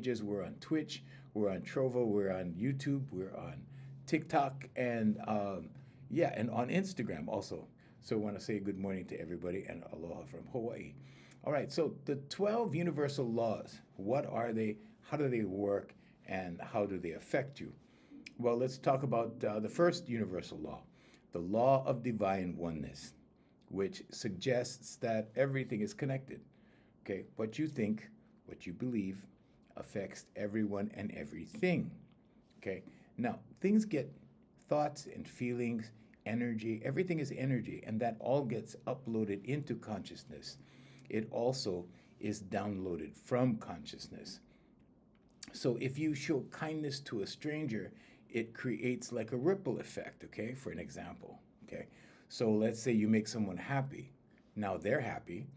pages. We're on Twitch. We're on Trovo. We're on YouTube. We're on TikTok. And yeah, and on Instagram also. So I want to say good morning to everybody and aloha from Hawaii. All right, so the 12 universal laws, what are they? How do they work? And how do they affect you? Well, let's talk about the first universal law, the law of divine oneness, which suggests that everything is connected. Okay, what you think, what you believe, affects everyone and everything. Okay, now things get thoughts and feelings, energy, everything is energy, and that all gets uploaded into consciousness. It also is downloaded from consciousness. So if you show kindness to a stranger, it creates like a ripple effect, okay, for an example, okay? So let's say you make someone happy. Now they're happy.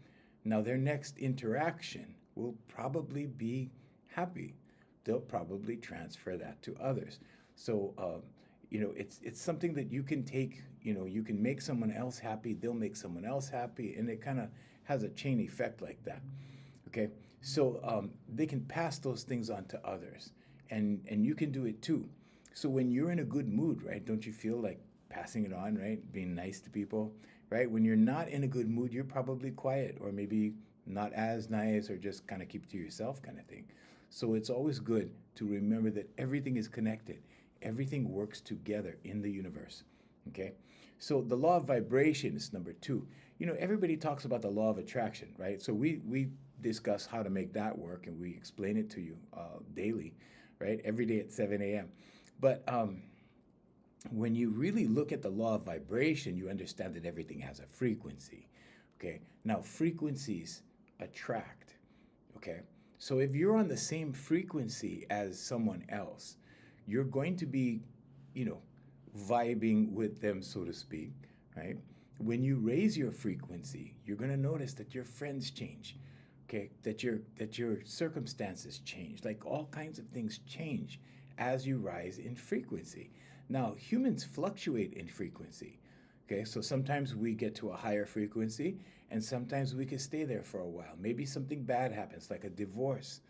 Now their next interaction will probably be happy. They'll probably transfer that to others. So, it's something that you can take, you can make someone else happy, they'll make someone else happy, and it kind of has a chain effect like that, okay? So they can pass those things on to others, and you can do it too. So when you're in a good mood, right, don't you feel like passing it on, right? Being nice to people, right? When you're not in a good mood, you're probably quiet or maybe not as nice or just kind of keep to yourself kind of thing. So it's always good to remember that everything is connected. Everything works together in the universe, okay? So the law of vibration is number two. Everybody talks about the law of attraction, right? So we discuss how to make that work, and we explain it to you daily, right? Every day at 7 a.m. But when you really look at the law of vibration, you understand that everything has a frequency, okay? Now, frequencies attract, okay? So if you're on the same frequency as someone else, you're going to be, vibing with them, so to speak, right? When you raise your frequency, you're going to notice that your friends change, okay? That your circumstances change, like all kinds of things change as you rise in frequency. Now, humans fluctuate in frequency, okay? So sometimes we get to a higher frequency, and sometimes we can stay there for a while. Maybe something bad happens, like a divorce,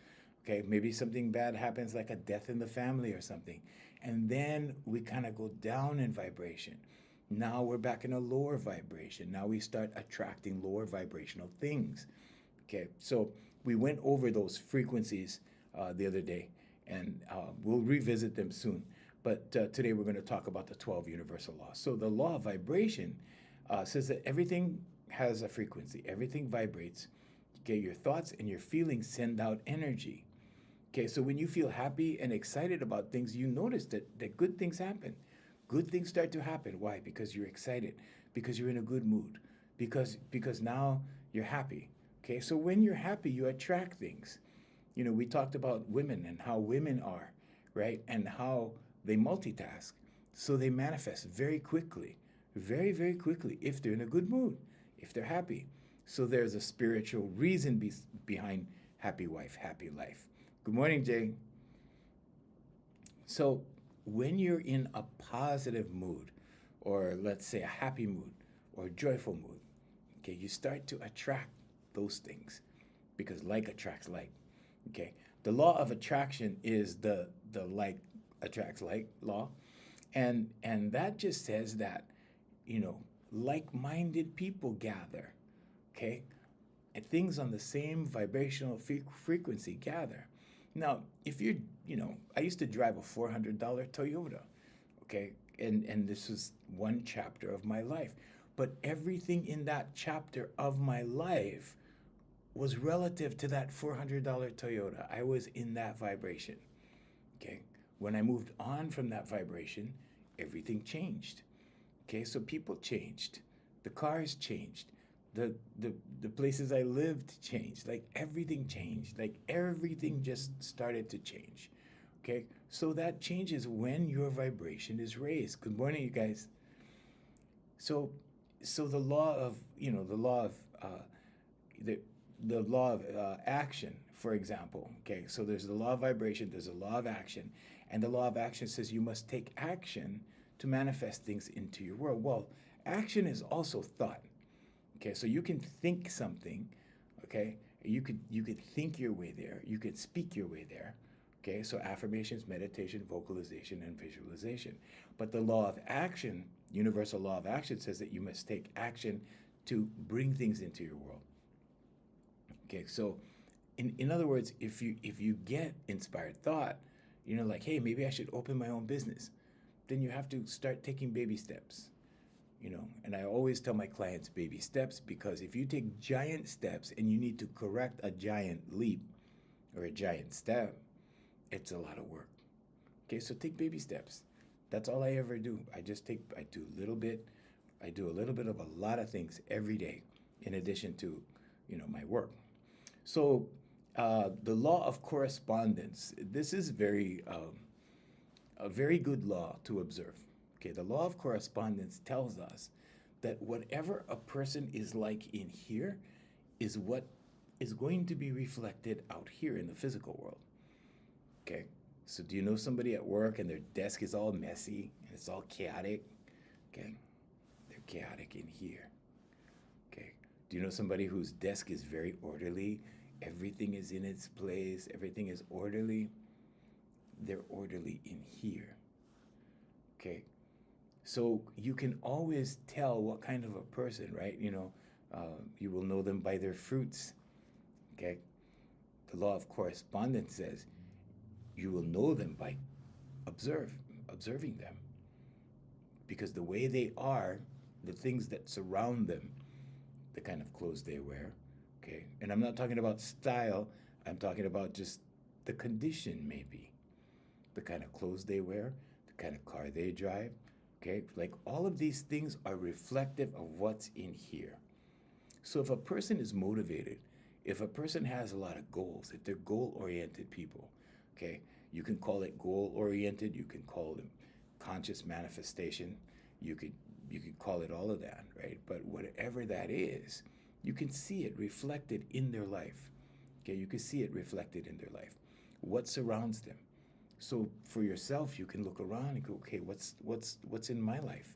okay? Maybe something bad happens, like a death in the family or something. And then we kind of go down in vibration. Now we're back in a lower vibration. Now we start attracting lower vibrational things, okay? So we went over those frequencies the other day, and we'll revisit them soon. But today we're going to talk about the 12 universal laws. So the law of vibration says that everything has a frequency. Everything vibrates. Okay, your thoughts and your feelings send out energy. Okay, so when you feel happy and excited about things, you notice that good things happen. Good things start to happen. Why? Because you're excited. Because you're in a good mood. Because now you're happy. Okay, so when you're happy, you attract things. We talked about women and how women are, right? And how they multitask. So they manifest very quickly, very, very quickly, if they're in a good mood, if they're happy. So there's a spiritual reason behind happy wife, happy life. Good morning, Jay. So when you're in a positive mood, or let's say a happy mood, or a joyful mood, okay, you start to attract those things because like attracts like. Okay, the law of attraction is the like attracts like law, and that just says that like-minded people gather. Okay, and things on the same vibrational frequency gather. Now, if I used to drive a $400 Toyota. Okay, and this was one chapter of my life, but everything in that chapter of my life was relative to that $400 Toyota. I was in that vibration. Okay. When I moved on from that vibration, everything changed. Okay. So people changed. The cars changed. The places I lived changed. Like everything changed. Like everything just started to change. Okay. So that changes when your vibration is raised. Good morning, you guys. So the law of, the law of action, for example. Okay, so there's the law of vibration, there's a law of action, and the law of action says you must take action to manifest things into your world. Well, action is also thought. Okay, so you can think something. Okay, you could think your way there, you could speak your way there. Okay, so affirmations, meditation, vocalization, and visualization. But the law of action, universal law of action, says that you must take action to bring things into your world. Okay, so in other words, if you get inspired thought, like, hey, maybe I should open my own business, then you have to start taking baby steps. And I always tell my clients baby steps, because if you take giant steps and you need to correct a giant leap or a giant step, it's a lot of work. Okay, so take baby steps. That's all I ever do. I do a little bit. I do a little bit of a lot of things every day, in addition to, my work. So, the law of correspondence. This is a very good law to observe. Okay, the law of correspondence tells us that whatever a person is like in here is what is going to be reflected out here in the physical world. Okay, so do you know somebody at work and their desk is all messy and it's all chaotic? Okay, they're chaotic in here. Okay, do you know somebody whose desk is very orderly? Everything is in its place, everything is orderly. They're orderly in here. Okay, so you can always tell what kind of a person, right? You will know them by their fruits. Okay, the law of correspondence says you will know them by observing them, because the way they are, the things that surround them, the kind of clothes they wear. Okay, and I'm not talking about style, I'm talking about just the condition, maybe the kind of clothes they wear, the kind of car they drive. Okay, like all of these things are reflective of what's in here. So if a person is motivated, if a person has a lot of goals, if they're goal-oriented people, okay, you can call it goal-oriented, you can call them conscious manifestation, you could call it all of that, right? But whatever that is, you can see it reflected in their life. Okay, you can see it reflected in their life. What surrounds them? So for yourself, you can look around and go, okay, what's in my life?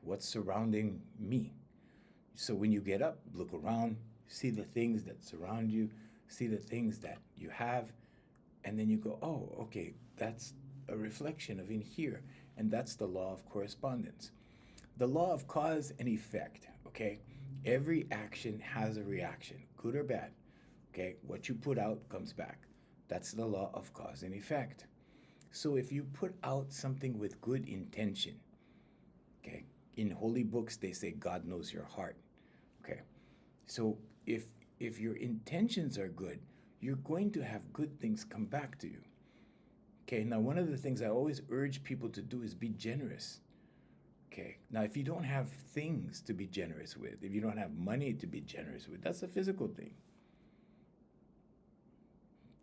What's surrounding me? So when you get up, look around, see the things that surround you, see the things that you have, and then you go, oh, okay, that's a reflection of in here. And that's the law of correspondence. The law of cause and effect, okay? Every action has a reaction, good or bad, okay? What you put out comes back. That's the law of cause and effect. So if you put out something with good intention, okay? In holy books, they say God knows your heart, okay? So if your intentions are good, you're going to have good things come back to you. Okay, now one of the things I always urge people to do is be generous. Okay, now if you don't have things to be generous with, if you don't have money to be generous with, that's a physical thing.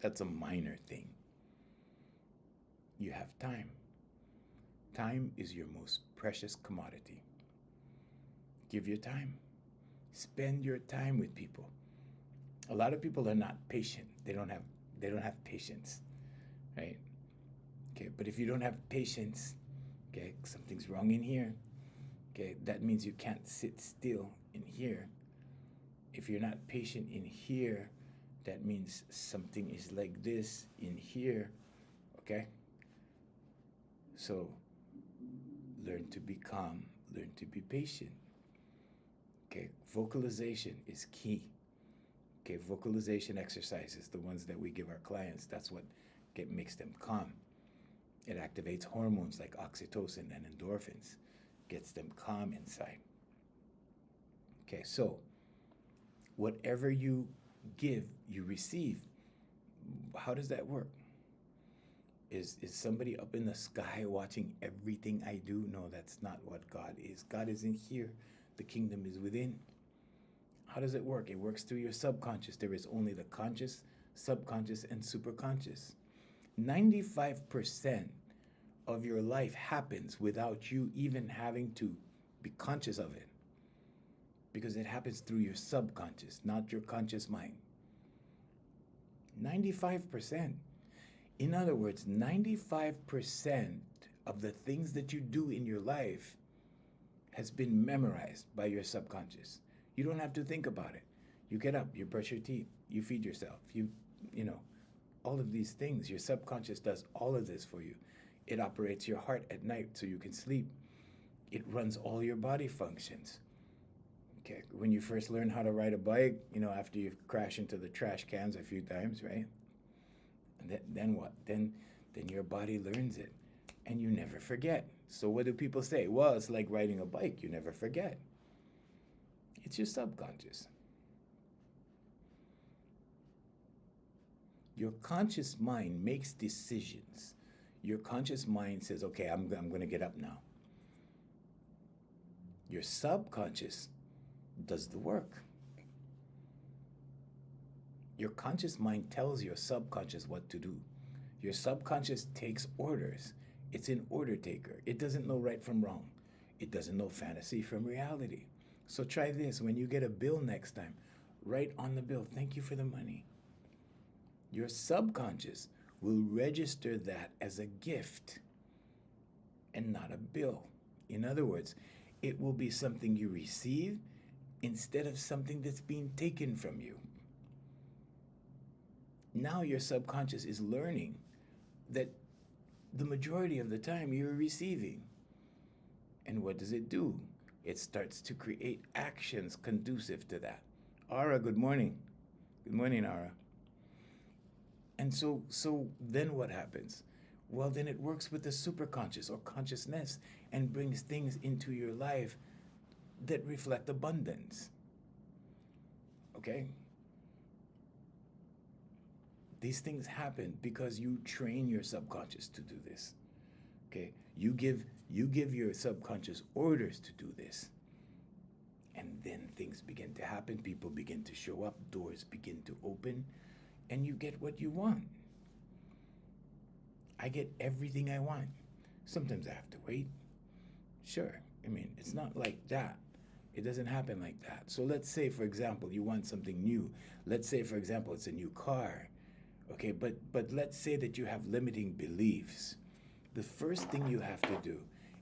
That's a minor thing. You have time. Time is your most precious commodity. Give your time. Spend your time with people. A lot of people are not patient. They don't have patience, right? Okay, but if you don't have patience, okay, something's wrong in here. Okay, that means you can't sit still in here. If you're not patient in here, that means something is like this in here. Okay? So learn to be calm, learn to be patient. Okay, vocalization is key. Okay, vocalization exercises, the ones that we give our clients, that's what makes them calm. It activates hormones like oxytocin and endorphins, gets them calm inside. Okay, so whatever you give, you receive. How does that work? Is somebody up in the sky watching everything I do? No, that's not what God is. God is in here. The kingdom is within. How does it work? It works through your subconscious. There is only the conscious, subconscious, and superconscious. 95% of your life happens without you even having to be conscious of it, because it happens through your subconscious, not your conscious mind. 95%. In other words, 95% of the things that you do in your life has been memorized by your subconscious. You don't have to think about it. You get up, you brush your teeth, you feed yourself, you you know, all of these things. Your subconscious does all of this for you. It operates your heart at night so you can sleep. It runs all your body functions. Okay, when you first learn how to ride a bike, after you crash into the trash cans a few times, right? And then what? Then your body learns it, and you never forget. So what do people say? Well, it's like riding a bike. You never forget. It's your subconscious. Your conscious mind makes decisions. Your conscious mind says, okay, I'm going to get up now. Your subconscious does the work. Your conscious mind tells your subconscious what to do. Your subconscious takes orders. It's an order taker. It doesn't know right from wrong. It doesn't know fantasy from reality. So try this. When you get a bill next time, write on the bill, thank you for the money. Your subconscious will register that as a gift and not a bill. In other words, it will be something you receive instead of something that's being taken from you. Now your subconscious is learning that the majority of the time you're receiving. And what does it do? It starts to create actions conducive to that. Ara, good morning. Good morning, Ara. And so then what happens? Well, then it works with the superconscious or consciousness and brings things into your life that reflect abundance. Okay? These things happen because you train your subconscious to do this. Okay? You give your subconscious orders to do this. And then things begin to happen, people begin to show up, doors begin to open, and you get what you want. I get everything I want. Sometimes I have to wait. Sure. I mean, it's not like that. It doesn't happen like that. So let's say, for example, you want something new. Let's say, for example, it's a new car. Okay, but let's say that you have limiting beliefs. The first thing you have to do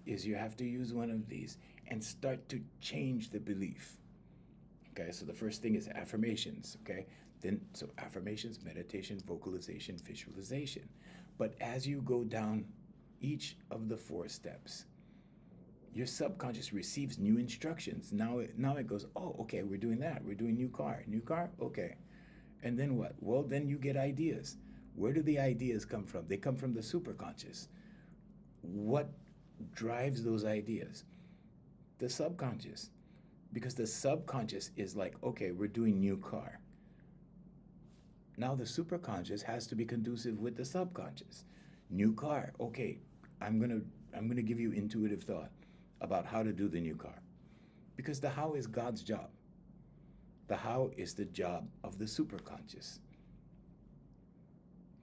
is you have to use one of these and start to change the belief. Okay, so the first thing is affirmations. Okay, then so affirmations, meditation, vocalization, visualization. But as you go down each of the 4 steps, your subconscious receives new instructions. Now it goes, oh, okay, we're doing that. We're doing new car. New car? Okay. And then what? Well, then you get ideas. Where do the ideas come from? They come from the superconscious. What drives those ideas? The subconscious. Because the subconscious is like, okay, we're doing new car. Now the superconscious has to be conducive with the subconscious. New car. Okay, I'm gonna give you intuitive thought about how to do the new car. Because the how is God's job. The how is the job of the superconscious.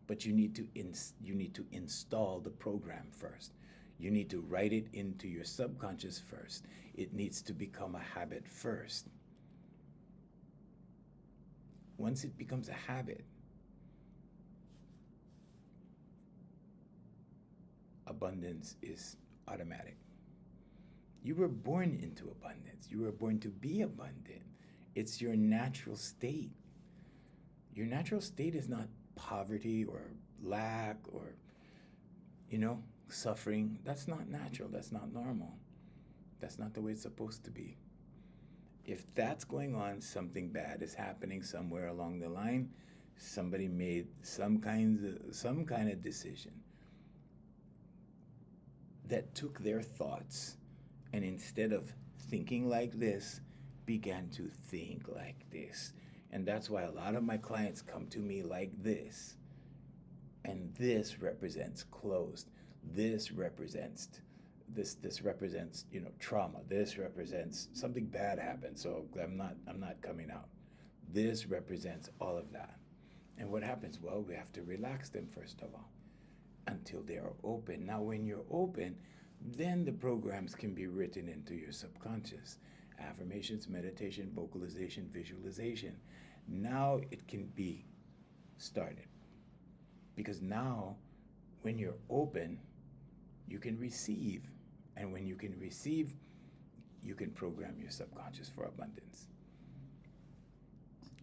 But you need to install the program first. You need to write it into your subconscious first. It needs to become a habit first. Once it becomes a habit, abundance is automatic. You were born into abundance. You were born to be abundant. It's your natural state. Your natural state is not poverty or lack or, suffering. That's not natural. That's not normal. That's not the way it's supposed to be. If that's going on, something bad is happening somewhere along the line. Somebody made some kind of decision that took their thoughts and instead of thinking like this, began to think like this. And that's why a lot of my clients come to me like this. And this represents closed. This represents trauma. This represents something bad happened, so I'm not coming out. This represents all of that. And what happens? Well, we have to relax them first of all until they are open. Now, when you're open, then the programs can be written into your subconscious. Affirmations, meditation, vocalization, visualization. Now it can be started. Because now, when you're open, you can receive. And when you can receive, you can program your subconscious for abundance.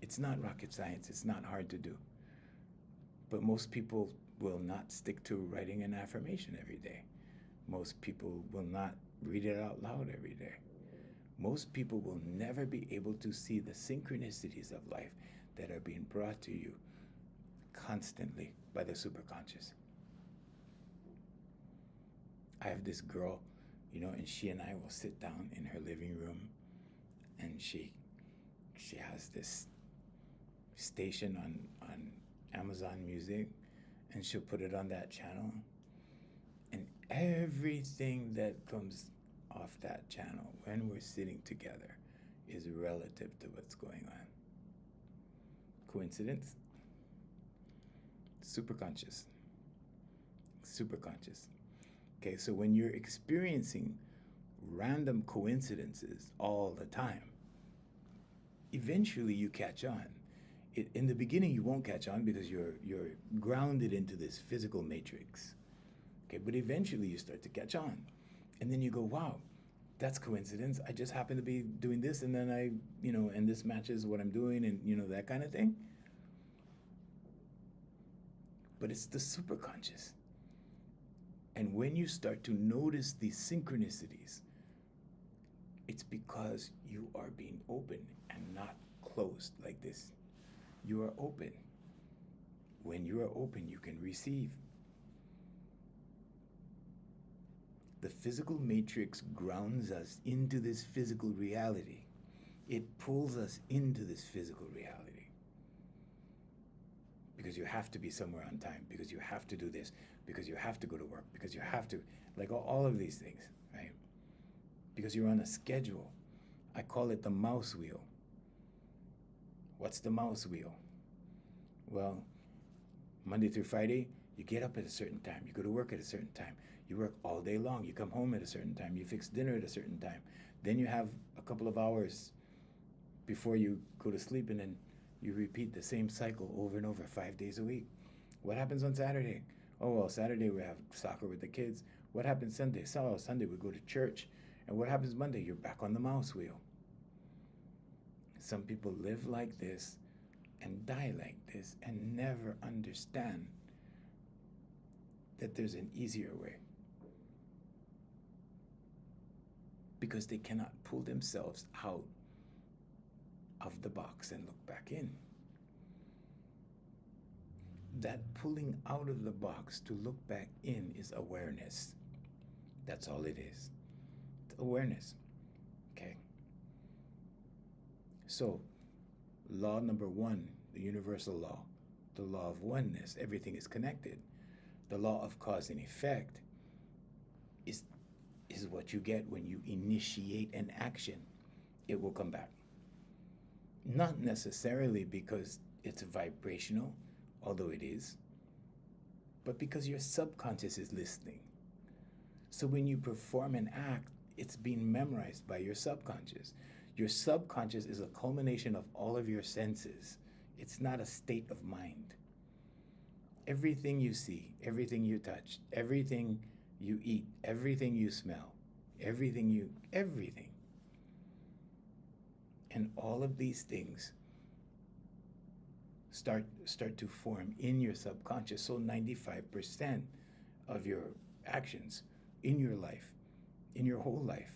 It's not rocket science. It's not hard to do. But most people will not stick to writing an affirmation every day. Most people will not read it out loud every day. Most people will never be able to see the synchronicities of life that are being brought to you constantly by the superconscious. I have this girl, and she and I will sit down in her living room, and she has this station on Amazon Music, and she'll put it on that channel, and everything that comes off that channel when we're sitting together is relative to what's going on. Coincidence? Superconscious. Superconscious. Okay, so when you're experiencing random coincidences all the time, eventually you catch on. In the beginning, you won't catch on because you're grounded into this physical matrix. Okay, but eventually you start to catch on, and then you go, "Wow, that's coincidence. I just happen to be doing this, and then and this matches what I'm doing, and that kind of thing." But it's the superconscious, and when you start to notice these synchronicities, it's because you are being open and not closed like this. You are open. When you are open, you can receive. The physical matrix grounds us into this physical reality. It pulls us into this physical reality. Because you have to be somewhere on time, because you have to do this, because you have to go to work, because you have to, like all of these things, right? Because you're on a schedule. I call it the mouse wheel. What's the mouse wheel? Well, Monday through Friday, you get up at a certain time. You go to work at a certain time. You work all day long. You come home at a certain time. You fix dinner at a certain time. Then you have a couple of hours before you go to sleep, and then you repeat the same cycle over and over 5 days a week. What happens on Saturday? Oh, well, Saturday we have soccer with the kids. What happens Sunday? Sunday we go to church. And what happens Monday? You're back on the mouse wheel. Some people live like this and die like this and never understand that there's an easier way. Because they cannot pull themselves out of the box and look back in. That pulling out of the box to look back in is awareness. That's all it is. It's awareness. Okay? So, law number one, the universal law, the law of oneness, everything is connected. The law of cause and effect is what you get when you initiate an action. It will come back. Not necessarily because it's vibrational, although it is, but because your subconscious is listening. So when you perform an act, it's being memorized by your subconscious. Your subconscious is a culmination of all of your senses. It's not a state of mind. Everything you see, everything you touch, everything you eat, everything you smell, everything. And all of these things start to form in your subconscious. So 95% of your actions in your life, in your whole life,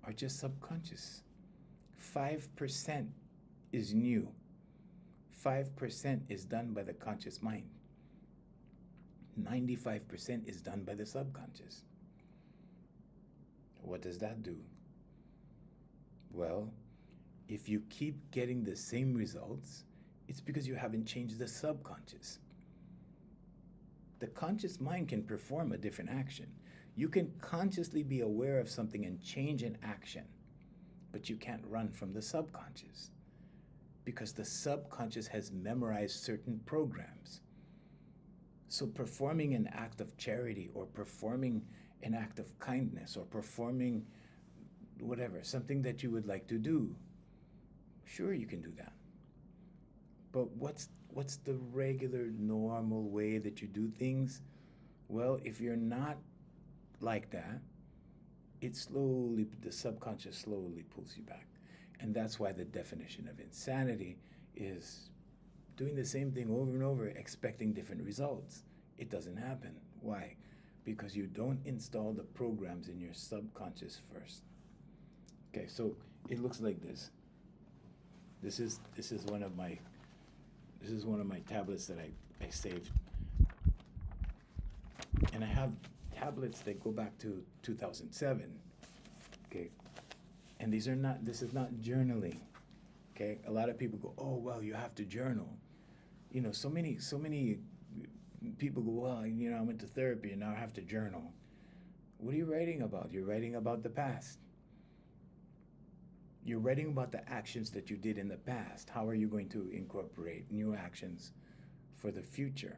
are just subconscious. 5% is new. 5% is done by the conscious mind. 95% is done by the subconscious. What does that do? Well, if you keep getting the same results, it's because you haven't changed the subconscious. The conscious mind can perform a different action. You can consciously be aware of something and change an action, but you can't run from the subconscious because the subconscious has memorized certain programs. So performing an act of charity or performing an act of kindness or performing whatever, something that you would like to do, sure, you can do that. But what's the regular, normal way that you do things? Well, if you're not like that, the subconscious slowly pulls you back. And that's why the definition of insanity is doing the same thing over and over, expecting different results. It doesn't happen. Why? Because you don't install the programs in your subconscious first. Okay, so it looks like this. This is one of my tablets that I saved. And I have tablets that go back to 2007. Okay. And this is not journaling. Okay. A lot of people go, oh, well, you have to journal. You know, so many people go, well, you know, I went to therapy and now I have to journal. What are you writing about? You're writing about the past. You're writing about the actions that you did in the past. How are you going to incorporate new actions for the future?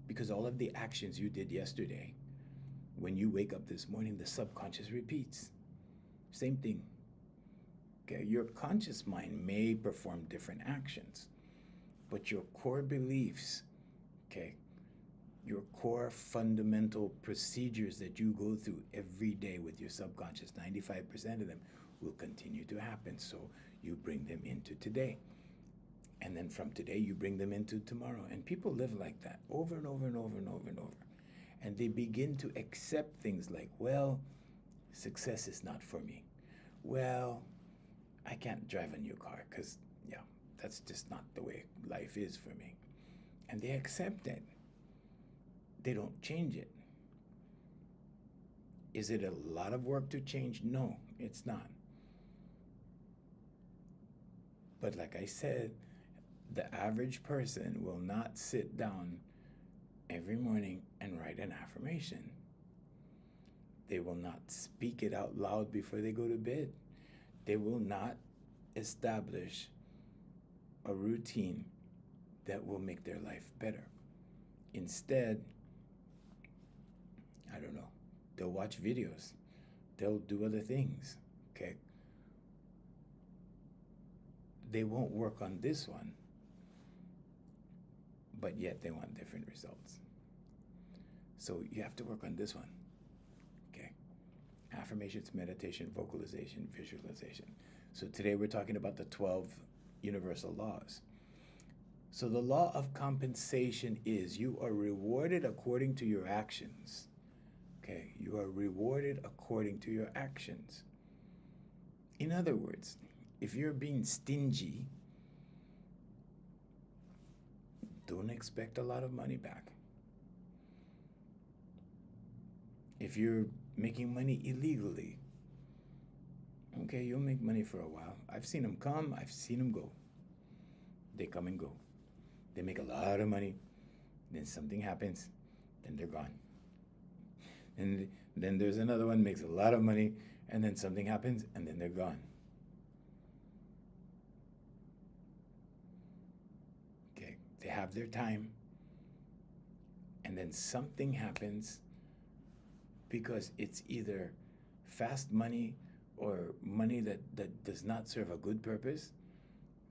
Because all of the actions you did yesterday, when you wake up this morning, the subconscious repeats. Same thing. Okay, your conscious mind may perform different actions, but your core beliefs, okay, your core fundamental procedures that you go through every day with your subconscious, 95% of them will continue to happen. So you bring them into today. And then from today, you bring them into tomorrow. And people live like that over and over and over and over and over. And they begin to accept things like, well, success is not for me. Well, I can't drive a new car because, yeah, that's just not the way life is for me. And they accept it. They don't change it. Is it a lot of work to change? No, it's not. But like I said, the average person will not sit down every morning and write an affirmation. They will not speak it out loud before they go to bed. They will not establish a routine that will make their life better. Instead, I don't know, they'll watch videos. They'll do other things, okay? They won't work on this one, but yet they want different results. So you have to work on this one, okay? Affirmations, meditation, vocalization, visualization. So today we're talking about the 12 universal laws. So the law of compensation is you are rewarded according to your actions. Okay, you are rewarded according to your actions. In other words, if you're being stingy, don't expect a lot of money back. If you're making money illegally, okay, you'll make money for a while. I've seen them come, I've seen them go. They come and go. They make a lot of money, then something happens, then they're gone. And then there's another one, makes a lot of money, and then something happens, and then they're gone. Okay, they have their time, and then something happens because it's either fast money or money that does not serve a good purpose.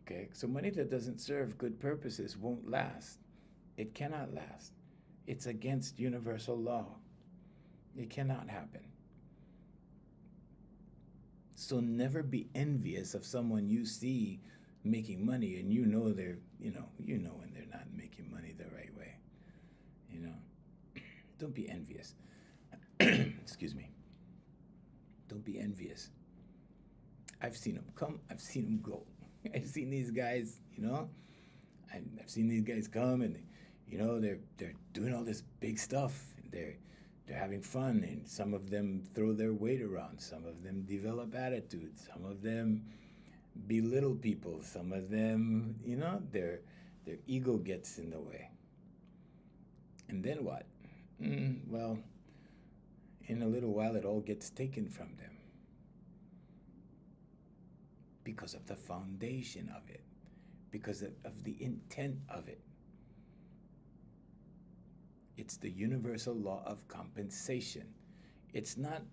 Okay, so money that doesn't serve good purposes won't last. It cannot last. It's against universal law. It cannot happen. So never be envious of someone you see making money and you know they're, you know when they're not making money the right way. You know, don't be envious. Excuse me. Don't be envious. I've seen them come, I've seen them go. I've seen these guys, you know, I've seen these guys come and, you know, they're doing all this big stuff. They're having fun, and some of them throw their weight around. Some of them develop attitudes. Some of them belittle people. Some of them, you know, their ego gets in the way. And then what? Well, in a little while, it all gets taken from them because of the foundation of it, because of the intent of it. It's the universal law of compensation. It's not,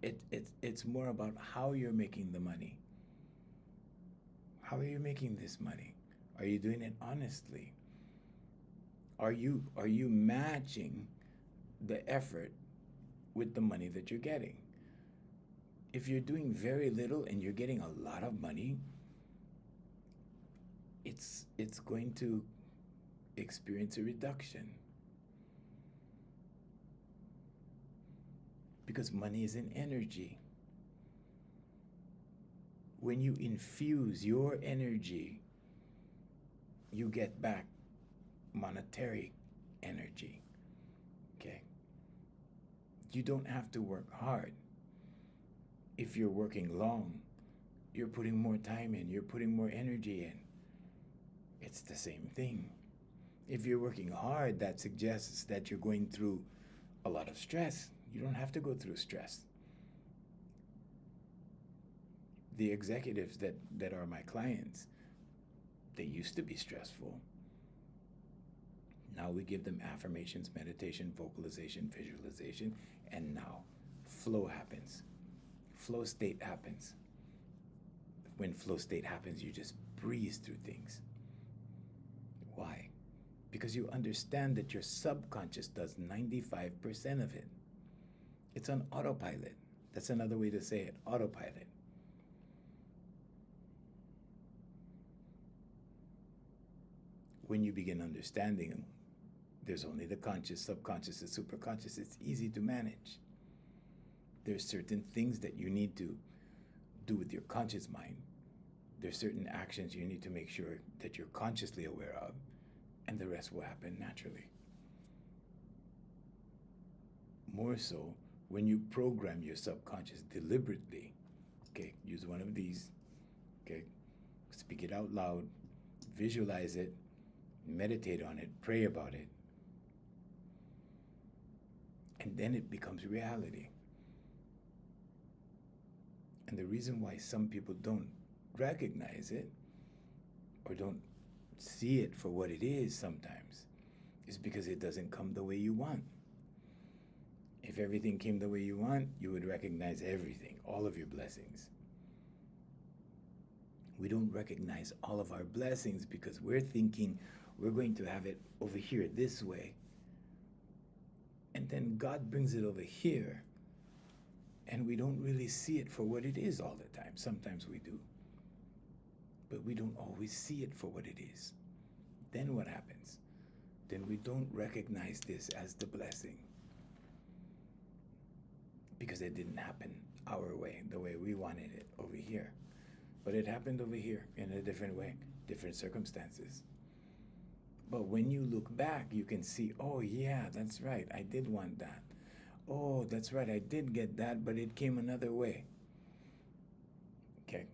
it's more about how you're making the money. How are you making this money? Are you doing it honestly? Are you matching the effort with the money that you're getting? If you're doing very little and you're getting a lot of money, it's going to experience a reduction because money is an energy. When you infuse your energy, you get back monetary energy. Okay? You don't have to work hard. If you're working long, you're putting more time in, you're putting more energy in. It's the same thing. If you're working hard, that suggests that you're going through a lot of stress. You don't have to go through stress. The executives that are my clients, they used to be stressful. Now we give them affirmations, meditation, vocalization, visualization, and now flow happens. Flow state happens. When flow state happens, you just breeze through things. Why? Because you understand that your subconscious does 95% of it. It's on autopilot. That's another way to say it, autopilot. When you begin understanding, there's only the conscious, subconscious, and superconscious. It's easy to manage. There's certain things that you need to do with your conscious mind. There's certain actions you need to make sure that you're consciously aware of, and the rest will happen naturally. More so when you program your subconscious deliberately. Okay, use one of these. Okay, speak it out loud, visualize it, meditate on it, pray about it, and then it becomes reality. And the reason why some people don't recognize it or don't see it for what it is sometimes is because it doesn't come the way you want. If everything came the way you want, you would recognize everything, all of your blessings. We don't recognize all of our blessings because we're thinking we're going to have it over here this way. And then God brings it over here, and we don't really see it for what it is all the time. Sometimes we do, but we don't always see it for what it is. Then what happens? Then we don't recognize this as the blessing because it didn't happen our way, the way we wanted it over here. But it happened over here in a different way, different circumstances. But when you look back, you can see, oh yeah, that's right, I did want that. Oh, that's right, I did get that, but it came another way. Okay.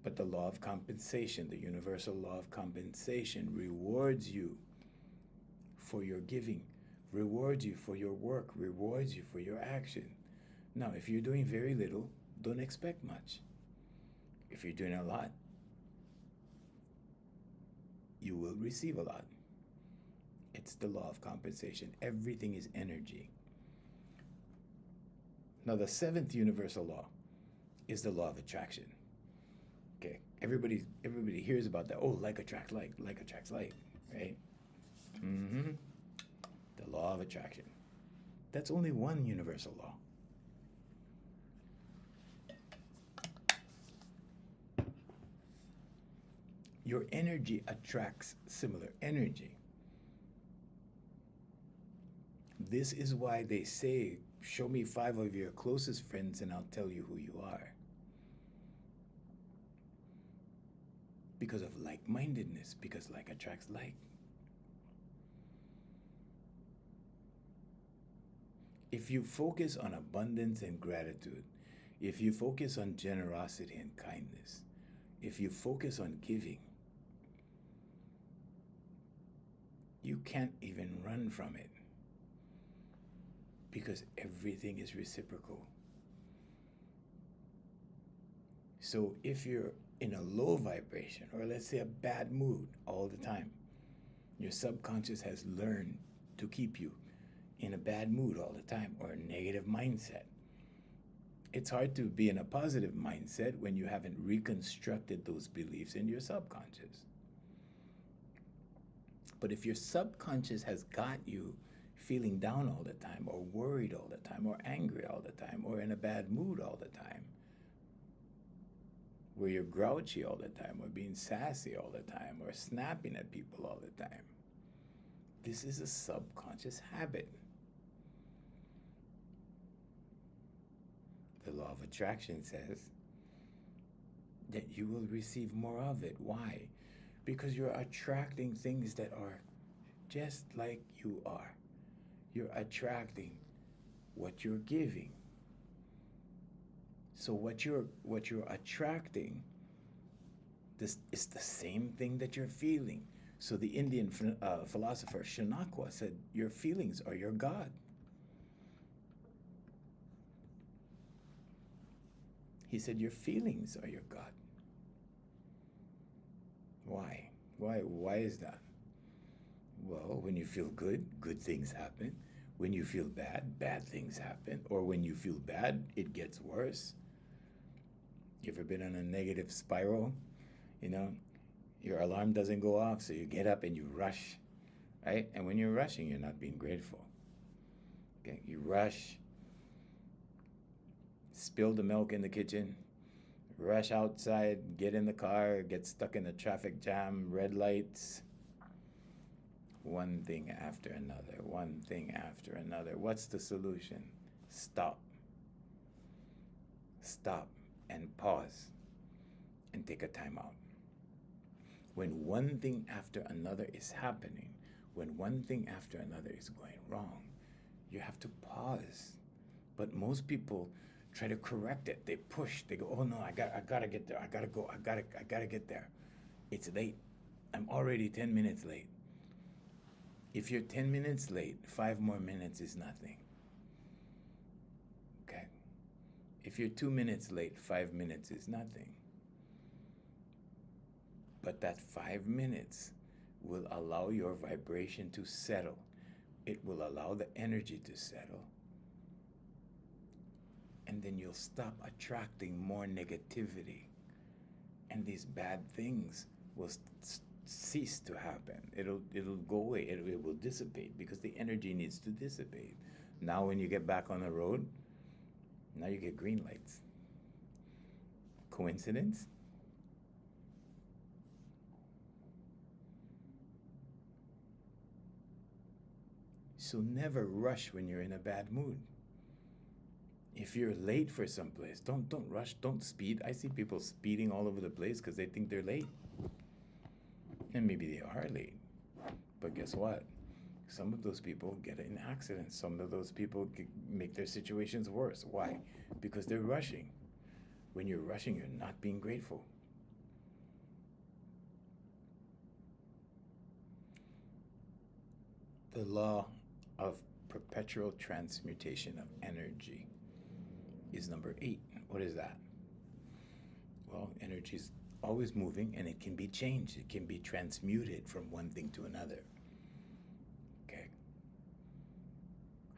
But the law of compensation, the universal law of compensation, rewards you for your giving, rewards you for your work, rewards you for your action. Now, if you're doing very little, don't expect much. If you're doing a lot, you will receive a lot. It's the law of compensation. Everything is energy. Now, the seventh universal law is the law of attraction. Okay, everybody hears about that. Oh, like attracts like attracts like, right? Mm-hmm. The law of attraction. That's only one universal law. Your energy attracts similar energy. This is why they say, show me 5 of your closest friends and I'll tell you who you are. Because of like-mindedness, because like attracts like. If you focus on abundance and gratitude, if you focus on generosity and kindness, if you focus on giving, you can't even run from it because everything is reciprocal. So if you're in a low vibration, or let's say a bad mood all the time, your subconscious has learned to keep you in a bad mood all the time or a negative mindset. It's hard to be in a positive mindset when you haven't reconstructed those beliefs in your subconscious. But if your subconscious has got you feeling down all the time, or worried all the time, or angry all the time, or in a bad mood all the time, where you're grouchy all the time, or being sassy all the time, or snapping at people all the time. This is a subconscious habit. The law of attraction says that you will receive more of it. Why? Because you're attracting things that are just like you are. You're attracting what you're giving. So what you're attracting, this is the same thing that you're feeling. So the Indian philosopher Shanakwa said, your feelings are your God. He said, your feelings are your God. Why? Why is that? Well, when you feel good, good things happen. When you feel bad, bad things happen. Or when you feel bad, it gets worse. You ever been on a negative spiral? You know, your alarm doesn't go off, so you get up and you rush, right? And when you're rushing, you're not being grateful. Okay, you rush, spill the milk in the kitchen, rush outside, get in the car, get stuck in a traffic jam, red lights. One thing after another, one thing after another. What's the solution? Stop. Stop and pause and take a time out. When one thing after another is happening, when one thing after another is going wrong, you have to pause. But most people try to correct it. They push. They go, "Oh no, I gotta get there. I gotta go. I gotta get there. It's late. I'm already 10 minutes late." If you're 10 minutes late, 5 more minutes is nothing. Okay? If you're 2 minutes late, 5 minutes is nothing. But that 5 minutes will allow your vibration to settle. It will allow the energy to settle. And then you'll stop attracting more negativity. And these bad things will cease to happen. It'll go away. It will dissipate because the energy needs to dissipate. Now when you get back on the road, now you get green lights. Coincidence? So never rush when you're in a bad mood. If you're late for someplace, don't rush, don't speed. I see people speeding all over the place because they think they're late. And maybe they are late. But guess what? Some of those people get in accidents. Some of those people make their situations worse. Why? Because they're rushing. When you're rushing, you're not being grateful. The law of perpetual transmutation of energy is number 8. What is that? Well, energy is always moving and it can be changed. It can be transmuted from one thing to another. Okay.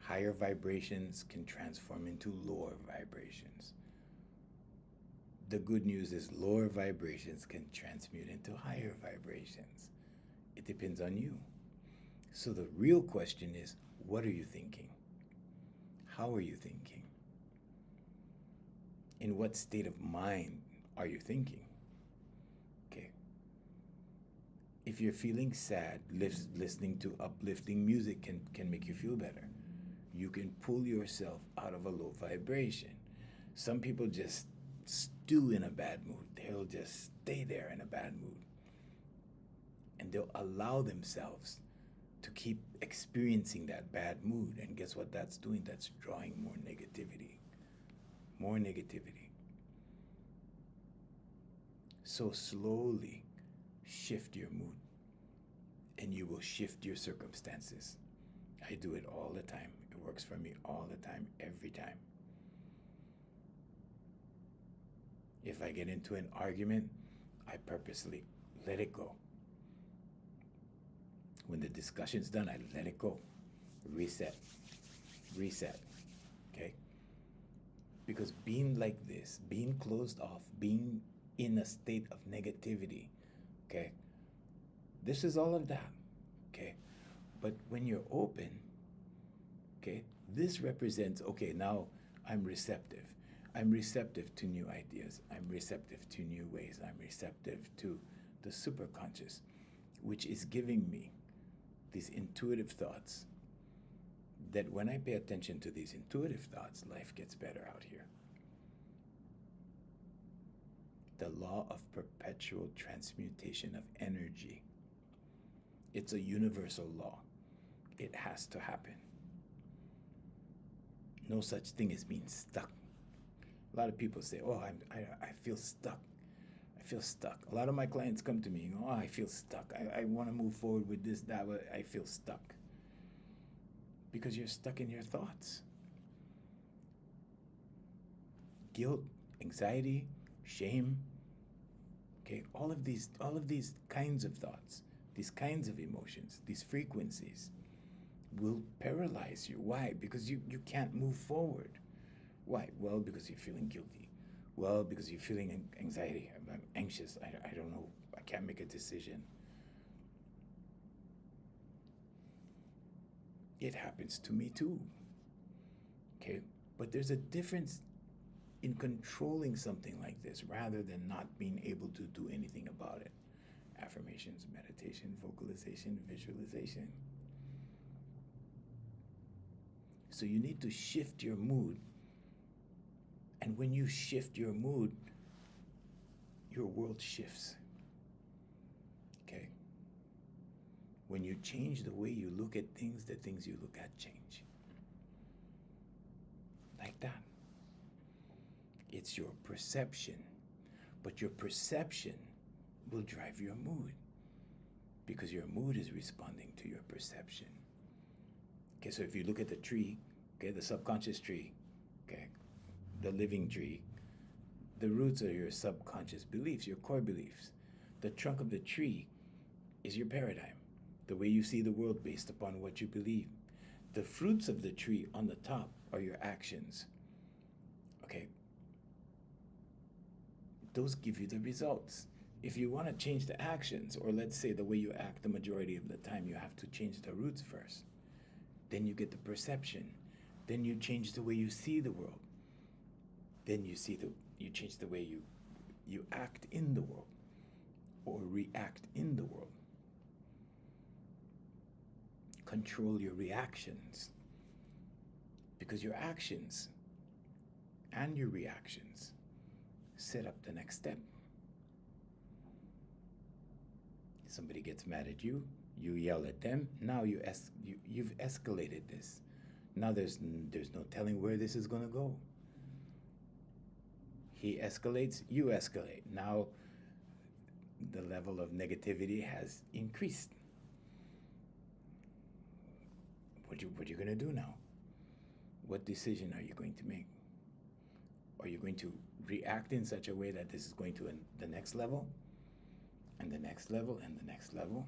Higher vibrations can transform into lower vibrations. The good news is lower vibrations can transmute into higher vibrations. It depends on you. So the real question is, what are you thinking? How are you thinking? In what state of mind are you thinking? Okay. If you're feeling sad, listening to uplifting music can make you feel better. You can pull yourself out of a low vibration. Some people just stew in a bad mood. They'll just stay there in a bad mood. And they'll allow themselves to keep experiencing that bad mood. And guess what that's doing? That's drawing more negativity. More negativity. So slowly shift your mood and you will shift your circumstances. I do it all the time. It works for me all the time, every time. If I get into an argument, I purposely let it go. When the discussion's done, I let it go. Reset. Okay? Because being like this, being closed off, being in a state of negativity, okay? This is all of that, okay? But when you're open, okay, this represents, okay, now I'm receptive. I'm receptive to new ideas. I'm receptive to new ways. I'm receptive to the superconscious, which is giving me these intuitive thoughts that when I pay attention to these intuitive thoughts, life gets better out here. The law of perpetual transmutation of energy. It's a universal law. It has to happen. No such thing as being stuck. A lot of people say, oh, I feel stuck. I feel stuck. A lot of my clients come to me and go, oh, I feel stuck. I want to move forward with this, that, but I feel stuck. Because you're stuck in your thoughts. Guilt, anxiety, shame, okay, all of these kinds of thoughts, these kinds of emotions, these frequencies will paralyze you. Why? Because you can't move forward. Why? Well, because you're feeling guilty. Well, because you're feeling anxiety. I'm anxious. I don't know. I can't make a decision. It happens to me too. Okay? But there's a difference in controlling something like this rather than not being able to do anything about it. Affirmations, meditation, vocalization, visualization. So you need to shift your mood. And when you shift your mood, your world shifts. Okay? When you change the way you look at things, the things you look at change. Like that. It's your perception. But your perception will drive your mood. Because your mood is responding to your perception. Okay, so if you look at the tree, okay, the subconscious tree, okay, the living tree, the roots are your subconscious beliefs, your core beliefs. The trunk of the tree is your paradigm, the way you see the world based upon what you believe. The fruits of the tree on the top are your actions. Okay? Those give you the results. If you want to change the actions, or let's say the way you act the majority of the time, you have to change the roots first. Then you get the perception. Then you change the way you see the world. Then you change the way you act in the world or react in the world. Control your reactions, because your actions and your reactions set up the next step. Somebody gets mad at you, you yell at them. Now you've escalated this. Now there's no telling where this is going to go. He escalates, you escalate. Now the level of negativity has increased. What you going to do now? What decision are you going to make? Are you going to react in such a way that this is going to the next level, and the next level, and the next level?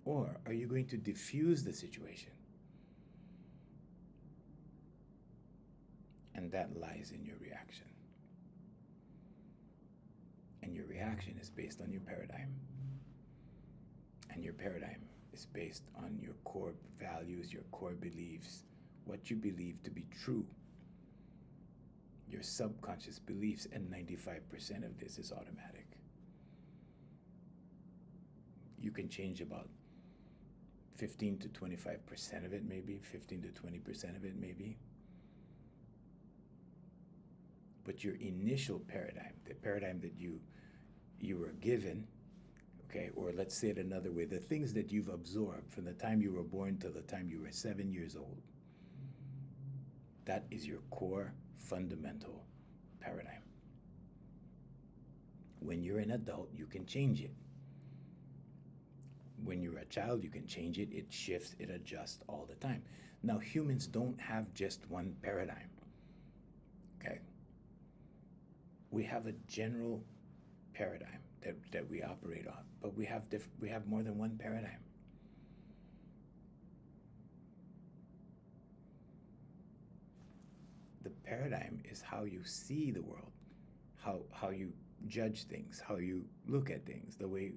Or are you going to diffuse the situation? And that lies in your reaction. And your reaction is based on your paradigm. And your paradigm is based on your core values, your core beliefs, what you believe to be true. Your subconscious beliefs, and 95% of this is automatic. You can change about 15 to 25% of it, maybe 15 to 20% of it, maybe. But your initial paradigm, the paradigm that you were given, okay, or let's say it another way, the things that you've absorbed from the time you were born till the time you were 7 years old, that is your core fundamental paradigm. When you're an adult, you can change it. When you're a child, you can change it. It shifts, it adjusts all the time. Now, humans don't have just one paradigm, okay? We have a general paradigm that we operate on, but we have more than one paradigm. The paradigm is how you see the world, how you judge things, how you look at things, the way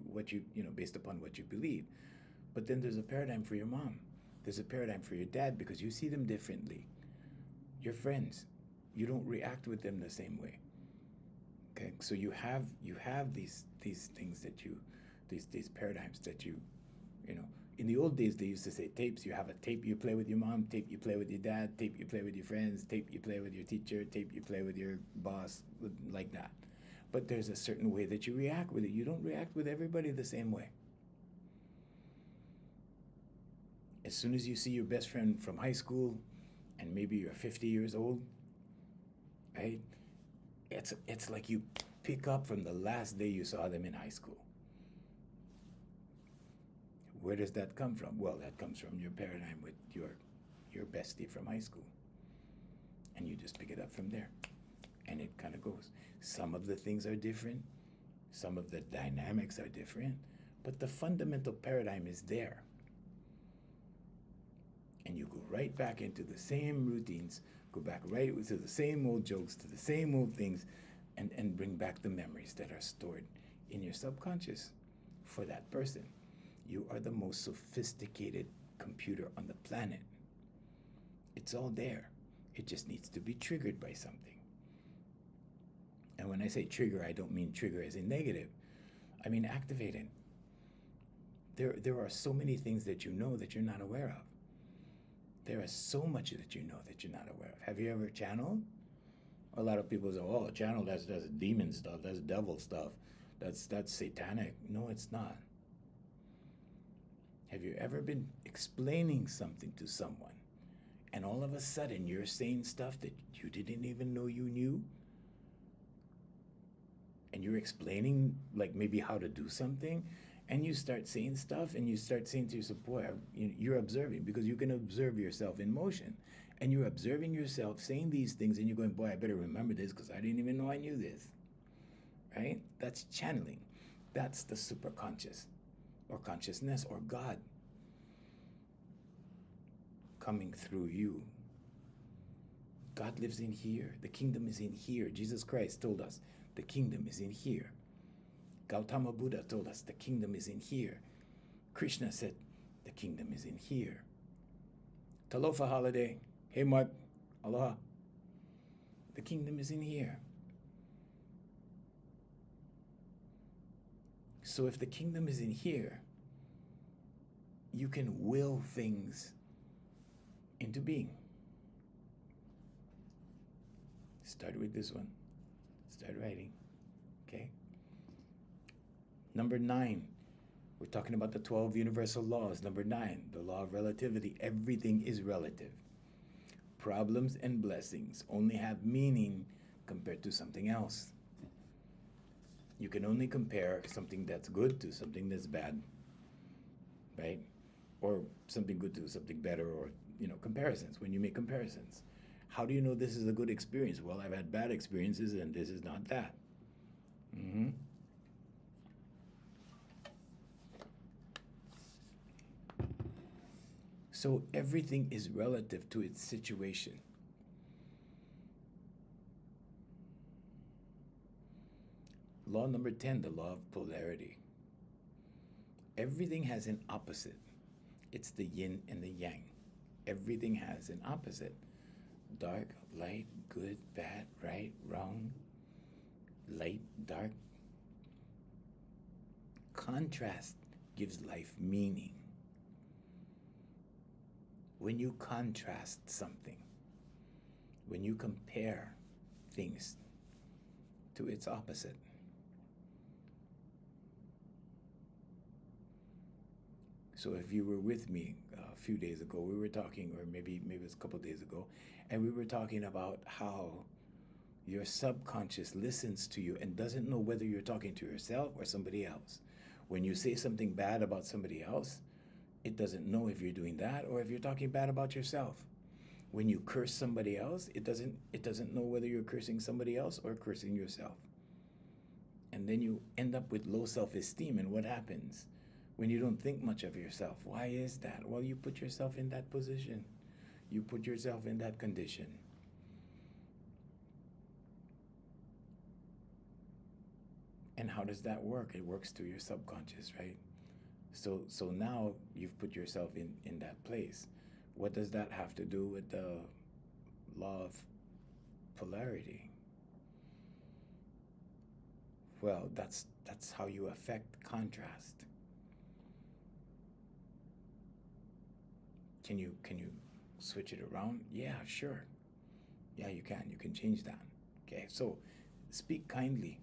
based upon what you believe. But then there's a paradigm for your mom. There's a paradigm for your dad, because you see them differently. Your friends, you don't react with them the same way. Okay, so you have these things that you these paradigms that you know. In the old days, they used to say tapes. You have a tape you play with your mom, tape you play with your dad, tape you play with your friends, tape you play with your teacher, tape you play with your boss, like that. But there's a certain way that you react with it. You don't react with everybody the same way. As soon as you see your best friend from high school, and maybe you're 50 years old, right? It's like you pick up from the last day you saw them in high school. Where does that come from? Well, that comes from your paradigm with your bestie from high school. And you just pick it up from there. And it kind of goes. Some of the things are different. Some of the dynamics are different. But the fundamental paradigm is there. And you go right back into the same routines, go back right to the same old jokes, to the same old things, and bring back the memories that are stored in your subconscious for that person. You are the most sophisticated computer on the planet. It's all there. It just needs to be triggered by something. And when I say trigger, I don't mean trigger as in negative. I mean activated. There are so many things that you know that you're not aware of. There is so much that you know that you're not aware of. Have you ever channeled? A lot of people say, "Oh, channel, that's demon stuff, that's devil stuff, that's satanic." No, it's not. Have you ever been explaining something to someone and all of a sudden you're saying stuff that you didn't even know you knew? And you're explaining like maybe how to do something, and you start saying stuff and you start saying to yourself, boy, you're observing, because you can observe yourself in motion. And you're observing yourself saying these things and you're going, boy, I better remember this because I didn't even know I knew this. Right? That's channeling. That's the superconscious or consciousness or God coming through you. God lives in here. The kingdom is in here. Jesus Christ told us the kingdom is in here. Gautama Buddha told us the kingdom is in here. Krishna said the kingdom is in here. Talofa Holiday. Hey Mark. Aloha. The kingdom is in here. So if the kingdom is in here, you can will things into being. Start with this one. Start writing. Okay? Number 9. We're talking about the 12 universal laws. Number 9, the law of relativity. Everything is relative. Problems and blessings only have meaning compared to something else. You can only compare something that's good to something that's bad, right? Or something good to something better, or, comparisons, when you make comparisons. How do you know this is a good experience? Well, I've had bad experiences and this is not that. So everything is relative to its situation. Law number 10, the law of polarity. Everything has an opposite. It's the yin and the yang. Everything has an opposite. Dark, light, good, bad, right, wrong, light, dark. Contrast gives life meaning. When you contrast something, when you compare things to its opposite, so if you were with me a few days ago, we were talking, or maybe it was a couple days ago, and we were talking about how your subconscious listens to you and doesn't know whether you're talking to yourself or somebody else. When you say something bad about somebody else, it doesn't know if you're doing that or if you're talking bad about yourself. When you curse somebody else, it doesn't know whether you're cursing somebody else or cursing yourself. And then you end up with low self-esteem. And what happens when you don't think much of yourself? Why is that? Well, you put yourself in that position. You put yourself in that condition. And how does that work? It works through your subconscious, right? So now you've put yourself in that place. What does that have to do with the law of polarity. Well, that's how you affect contrast. Can you switch it around? Yeah, sure. Yeah, you can. You can change that. Okay, so speak kindly.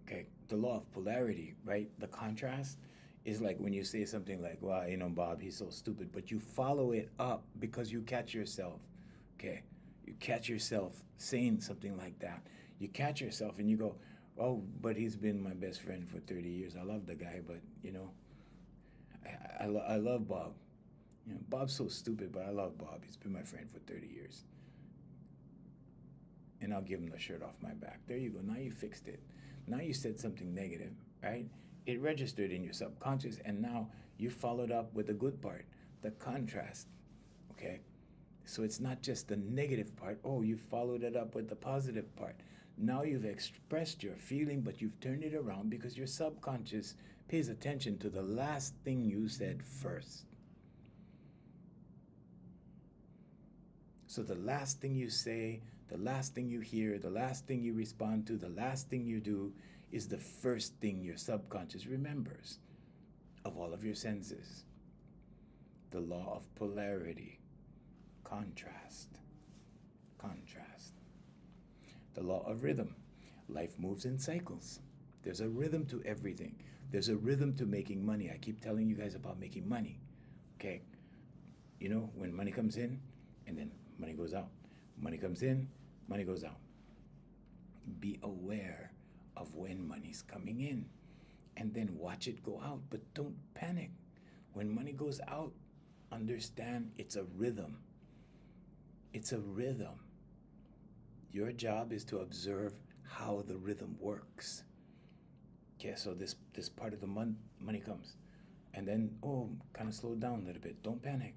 Okay, the law of polarity, right? The contrast is like when you say something like, well, Bob, he's so stupid, but you follow it up because you catch yourself. Okay, you catch yourself saying something like that. You catch yourself and you go, oh, but he's been my best friend for 30 years. I love the guy, but, I love Bob. Bob's so stupid, but I love Bob. He's been my friend for 30 years. And I'll give him the shirt off my back. There you go. Now you fixed it. Now you said something negative, right? It registered in your subconscious, and now you followed up with the good part, the contrast, okay? So it's not just the negative part. Oh, you followed it up with the positive part. Now you've expressed your feeling, but you've turned it around because your subconscious pays attention to the last thing you said first. So the last thing you say, the last thing you hear, the last thing you respond to, the last thing you do is the first thing your subconscious remembers of all of your senses. The law of polarity, contrast, contrast. The law of rhythm. Life moves in cycles. There's a rhythm to everything. There's a rhythm to making money. I keep telling you guys about making money. Okay? When money comes in and then money goes out. Money comes in, money goes out. Be aware of when money's coming in and then watch it go out, but don't panic. When money goes out, understand it's a rhythm. It's a rhythm. Your job is to observe how the rhythm works. Okay, so this part of the month, money comes. And then, kind of slow down a little bit. Don't panic.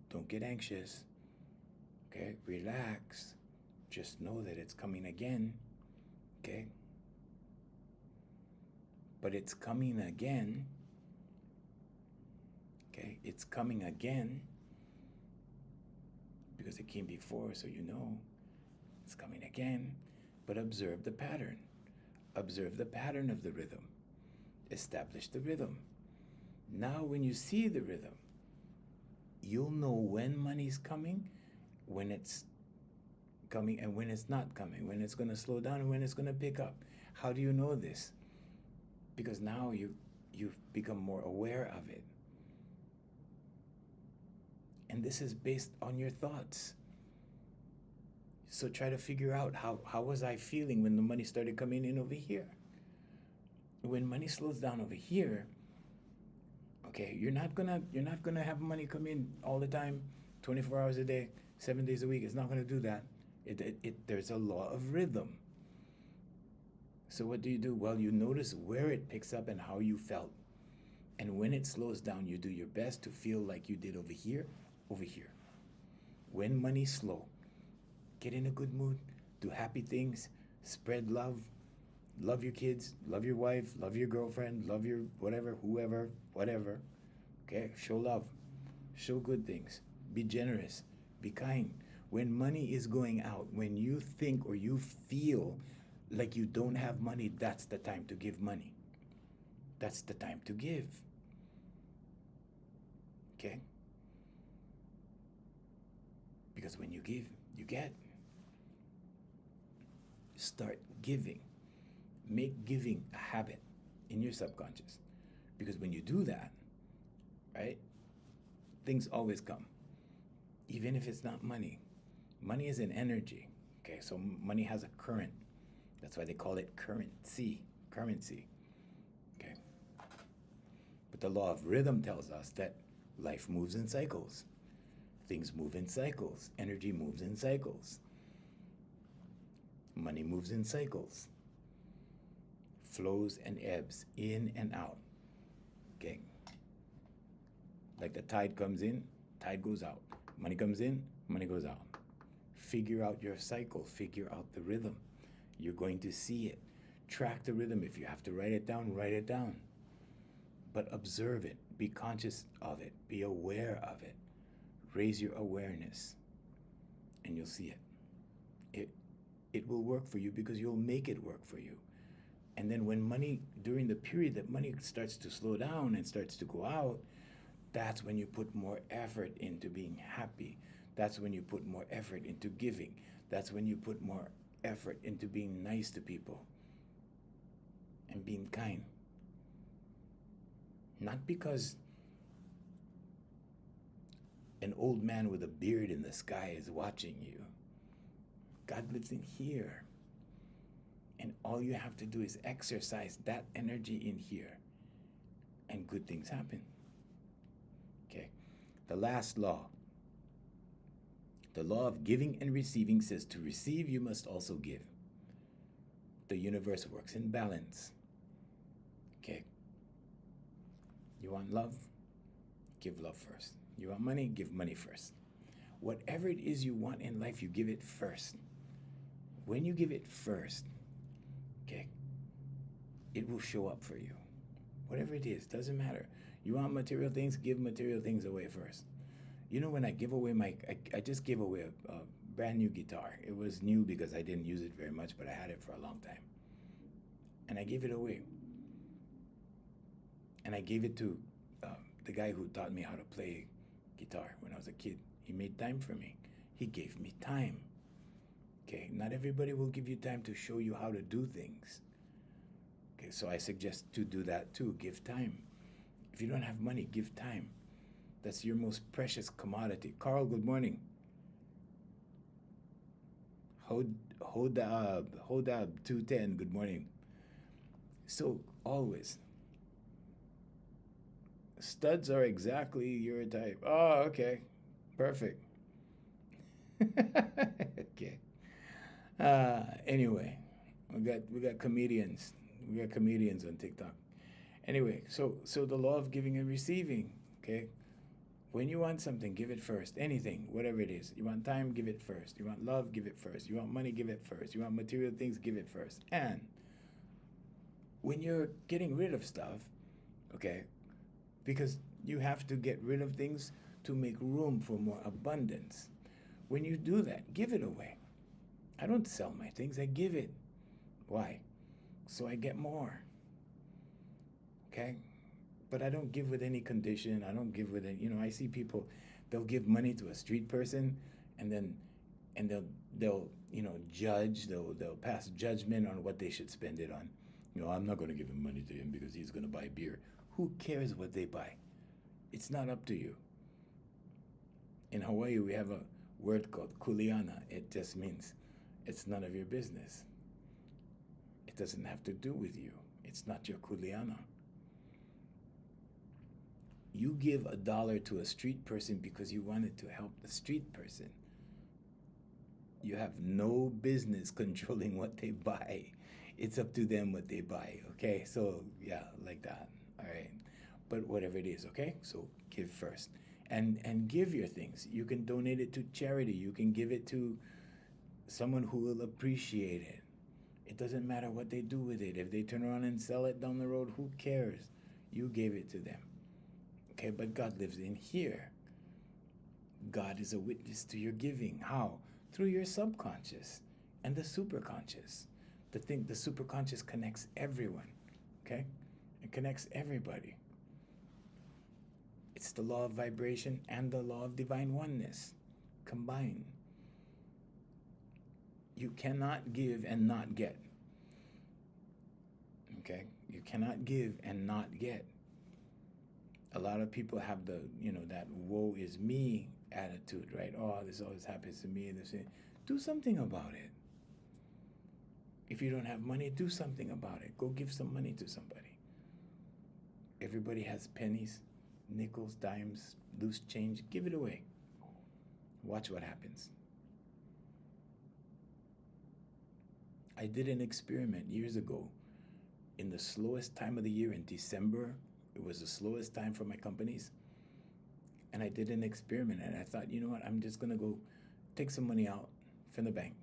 Don't get anxious. Okay, relax. Just know that it's coming again. Okay? But it's coming again. Okay, it's coming again because it came before, so you know it's coming again. But observe the pattern. Observe the pattern of the rhythm. Establish the rhythm. Now, when you see the rhythm, you'll know when money's coming, when it's coming, and when it's not coming, when it's going to slow down and when it's going to pick up. How do you know this? Because now you've become more aware of it. And this is based on your thoughts. So try to figure out how was I feeling when the money started coming in over here? When money slows down over here, okay, you're not gonna have money come in all the time, 24 hours a day, 7 days a week. It's not gonna do that. There's a law of rhythm. So what do? Well, you notice where it picks up and how you felt. And when it slows down, you do your best to feel like you did over here, over here. When money's slow, get in a good mood, do happy things, spread love, love your kids, love your wife, love your girlfriend, love your whatever, whoever, whatever. Okay, show love, show good things, be generous, be kind. When money is going out, when you think or you feel like you don't have money, that's the time to give money. That's the time to give. Okay? Because when you give, you get. Start giving. Make giving a habit in your subconscious. Because when you do that, right, things always come. Even if it's not money. Money is an energy. Okay, so money has a current. That's why they call it currency. Currency. Okay. But the law of rhythm tells us that life moves in cycles. Things move in cycles. Energy moves in cycles. Money moves in cycles. Flows and ebbs, in and out. Okay. Like the tide comes in, tide goes out. Money comes in, money goes out. Figure out your cycle. Figure out the rhythm. You're going to see it. Track the rhythm. If you have to write it down, write it down. But observe it. Be conscious of it. Be aware of it. Raise your awareness. And you'll see it. It it will work for you because you'll make it work for you. And then when money, during the period that money starts to slow down and starts to go out, that's when you put more effort into being happy. That's when you put more effort into giving. That's when you put more effort into being nice to people and being kind. Not because an old man with a beard in the sky is watching you. God lives in here. And all you have to do is exercise that energy in here, and good things happen. Okay. The last law, the law of giving and receiving, says to receive, you must also give. The universe works in balance. Okay. You want love? Give love first. You want money? Give money first. Whatever it is you want in life, you give it first. When you give it first, okay, it will show up for you. Whatever it is, doesn't matter. You want material things, give material things away first. You know, when I give away I just gave away a brand new guitar. It was new because I didn't use it very much, but I had it for a long time. And I gave it away. And I gave it to the guy who taught me how to play guitar when I was a kid. He made time for me. He gave me time. Okay, not everybody will give you time to show you how to do things. Okay, so I suggest to do that too. Give time. If you don't have money, give time. That's your most precious commodity. Carl, good morning. Hodab 210, good morning. So always, studs are exactly your type. Oh, okay, perfect. Okay. Anyway, we got comedians. We got comedians on TikTok. Anyway, so the law of giving and receiving. Okay, when you want something, give it first. Anything, whatever it is. You want time, give it first. You want love, give it first. You want money, give it first. You want material things, give it first. And when you're getting rid of stuff, okay, because you have to get rid of things to make room for more abundance. When you do that, give it away. I don't sell my things, I give it. Why? So I get more. Okay? But I don't give with any condition. I don't give with any, I see people, they'll give money to a street person and then they'll judge, they'll pass judgment on what they should spend it on. I'm not going to give him money to him because he's going to buy beer. Who cares what they buy? It's not up to you. In Hawaii, we have a word called kuleana. It just means it's none of your business. It doesn't have to do with you. It's not your kuleana. You give $1 to a street person because you wanted to help the street person. You have no business controlling what they buy. It's up to them what they buy, okay? So, yeah, like that, all right? But whatever it is, okay? So give first. And give your things. You can donate it to charity. You can give it to someone who will appreciate it. It doesn't matter what they do with it. If they turn around and sell it down the road, who cares? You gave it to them. Okay, but God lives in here. God is a witness to your giving. How? Through your subconscious and the superconscious. The superconscious connects everyone. Okay? It connects everybody. It's the law of vibration and the law of divine oneness combined. You cannot give and not get. Okay? You cannot give and not get. A lot of people have the, that woe is me attitude, right? Oh, this always happens to me. Do something about it. If you don't have money, do something about it. Go give some money to somebody. Everybody has pennies, nickels, dimes, loose change. Give it away. Watch what happens. I did an experiment years ago in the slowest time of the year in December. It was the slowest time for my companies. And I did an experiment and I thought, you know what, I'm just going to go take some money out from the bank.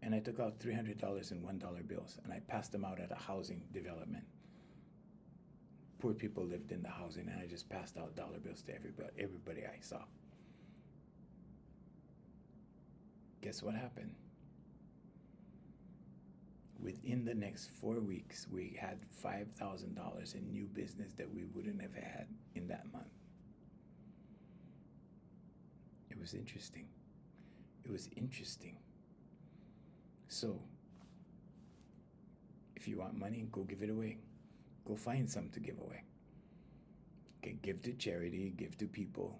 And I took out $300 in $1 bills and I passed them out at a housing development. Poor people lived in the housing and I just passed out dollar bills to everybody I saw. Guess what happened? Within the next 4 weeks, we had $5,000 in new business that we wouldn't have had in that month. It was interesting. It was interesting. So, if you want money, go give it away. Go find some to give away. Okay, give to charity, give to people.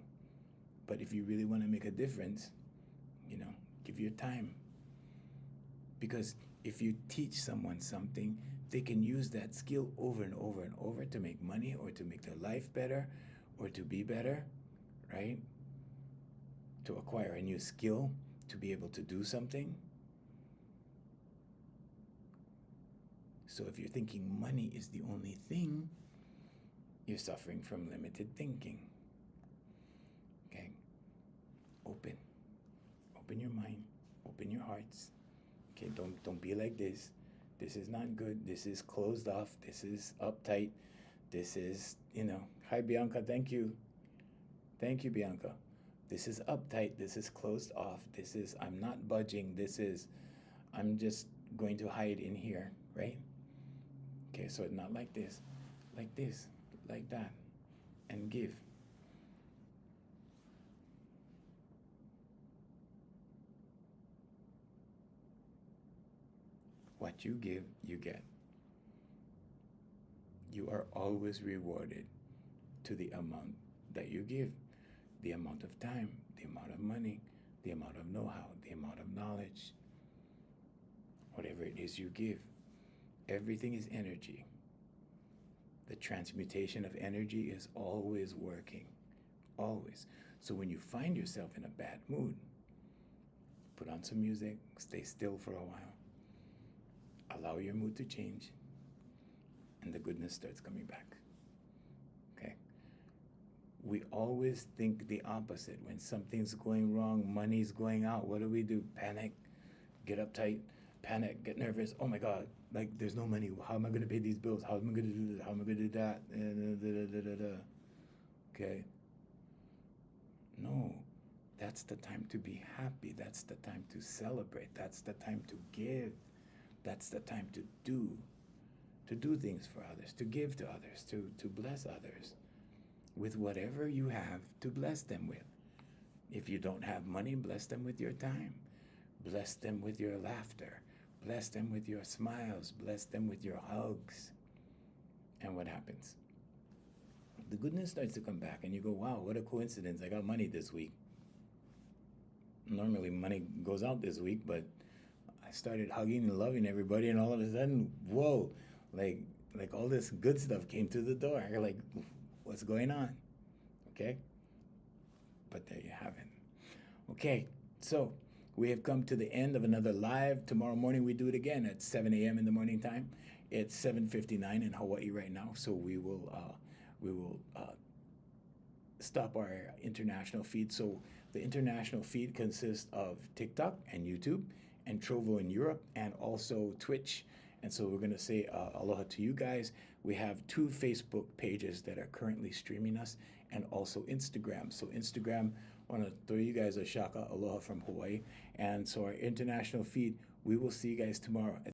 But if you really want to make a difference, give your time. Because if you teach someone something, they can use that skill over and over and over to make money or to make their life better or to be better, right? To acquire a new skill, to be able to do something. So if you're thinking money is the only thing, you're suffering from limited thinking. Okay? Open your mind, open your hearts. Okay, don't be like this. This is not good. This is closed off. This is uptight. This is, hi Bianca, thank you. Thank you, Bianca. This is uptight. This is closed off. This is, I'm not budging. This is, I'm just going to hide in here, right? Okay, so not like this, like that, and give. What you give, you get. You are always rewarded to the amount that you give, the amount of time, the amount of money, the amount of know-how, the amount of knowledge, whatever it is you give. Everything is energy. The transmutation of energy is always working, always. So when you find yourself in a bad mood, put on some music, stay still for a while, allow your mood to change, and the goodness starts coming back. Okay? We always think the opposite. When something's going wrong, money's going out, what do? Panic, get uptight, panic, get nervous. Oh my God, like there's no money. How am I going to pay these bills? How am I going to do this? How am I going to do that? Okay? No, that's the time to be happy. That's the time to celebrate. That's the time to give. That's the time to do things for others, to give to others, to bless others with whatever you have to bless them with. If you don't have money, bless them with your time. Bless them with your laughter. Bless them with your smiles. Bless them with your hugs. And what happens? The goodness starts to come back and you go, wow, what a coincidence. I got money this week. Normally money goes out this week, but I started hugging and loving everybody, and all of a sudden, whoa, like all this good stuff came through the door. You're like, what's going on? Okay? But there you have it. Okay, so we have come to the end of another live. Tomorrow morning we do it again at 7 a.m. in the morning time. It's 7:59 in Hawaii right now, so we will stop our international feed. So the international feed consists of TikTok and YouTube and Trovo in Europe and also Twitch. And so we're going to say aloha to you guys. We have 2 Facebook pages that are currently streaming us and also Instagram. So Instagram, I want to throw you guys a shaka aloha from Hawaii. And so our international feed, we will see you guys tomorrow at